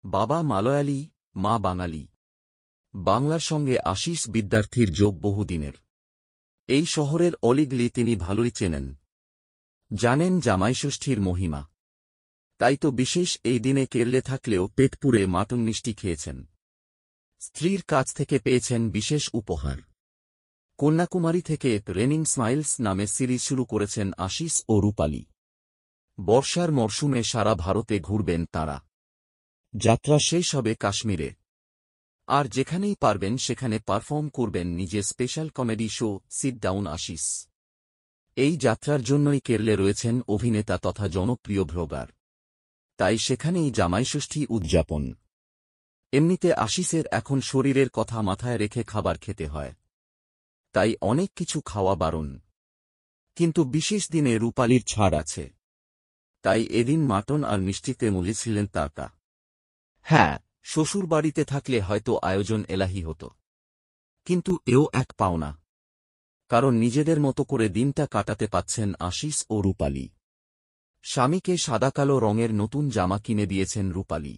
বাবা মালয়ালি, মা বাঙালি। বাংলার সঙ্গে আশিস বিদ্যার্থীর যোগ বহুদিনের। এই শহরের অলিগলি তিনি ভালোই চেনেন, জানেন জামাইষষ্ঠীর মহিমা। তাই তো বিশেষ এই দিনে কেরলে থাকলেও পেট পুরে মাটন মিষ্টি খেয়েছেন। স্ত্রীর কাছ থেকে পেয়েছেন বিশেষ উপহার। কন্যাকুমারী থেকে রেনিং স্মাইলস নামে সিরিজ শুরু করেছেন আশিস ও রূপালী। বর্ষার মরশুমে সারা ভারতে ঘুরবেন তাঁরা। যাত্রা শেষ হবে কাশ্মীরে। আর যেখানেই পারবেন সেখানে পারফর্ম করবেন নিজের special comedy show sit down Ashish. এই যাত্রার জন্যই কেরলে রয়েছেন অভিনেতা তথা জনপ্রিয় ভ্লগার। তাই সেখানেই জামাইষষ্ঠী উদযাপন। এমনিতে আশিসের এখন শরীরের কথা মাথায় রেখে খাবার খেতে হয়, তাই অনেক কিছু খাওয়া বারণ। কিন্তু বিশেষ দিনে রূপালীর ছাড় আছে, তাই এদিন মাটন আর মিষ্টিতে মুলেছিলেন তাঁরা। হ্যাঁ, শ্বশুরবাড়িতে থাকলে হয়তো আয়োজন এলাহি হতো, কিন্তু এও এক পাওনা। কারণ নিজেদের মতো করে দিনটা কাটাতে পাচ্ছেন আশিস ও রূপালী। স্বামীকে সাদা-কালো রঙের নতুন জামা কিনে দিয়েছেন রূপালী,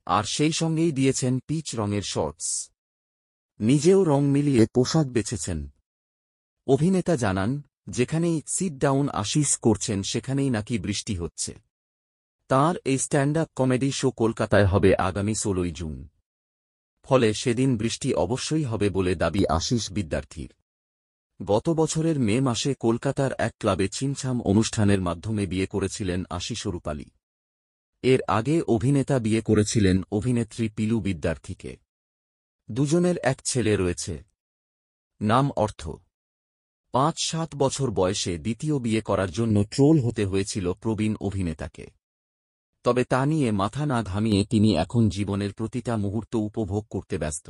আর সেই সঙ্গেই দিয়েছেন পিচ রঙের শর্টস। নিজেও রং মিলিয়ে পোশাক বেছেছেন। অভিনেতা জানান, যেখানেই সিট ডাউন আশিস করছেন সেখানেই নাকি বৃষ্টি হচ্ছে। তাঁর এই স্ট্যান্ড আপ কমেডি শো কলকাতায় হবে আগামী 16 জুন। ফলে সেদিন বৃষ্টি অবশ্যই হবে বলে দাবি আশিস বিদ্যার্থীর। গত বছরের মে মাসে কলকাতার এক ক্লাবে ছিমছাম অনুষ্ঠানের মাধ্যমে বিয়ে করেছিলেন আশিস ও রূপালী। এর আগে অভিনেতা বিয়ে করেছিলেন অভিনেত্রী পিলু বিদ্যার্থীকে। দুজনের এক ছেলে রয়েছে, নাম অর্থ। 5-7 বছর বয়সে দ্বিতীয় বিয়ে করার জন্য ট্রোল হতে হয়েছিল প্রবীণ অভিনেতাকে। তবে তা নিয়ে মাথা না ঘামিয়ে তিনি এখন জীবনের প্রতিটা মুহূর্ত উপভোগ করতে ব্যস্ত।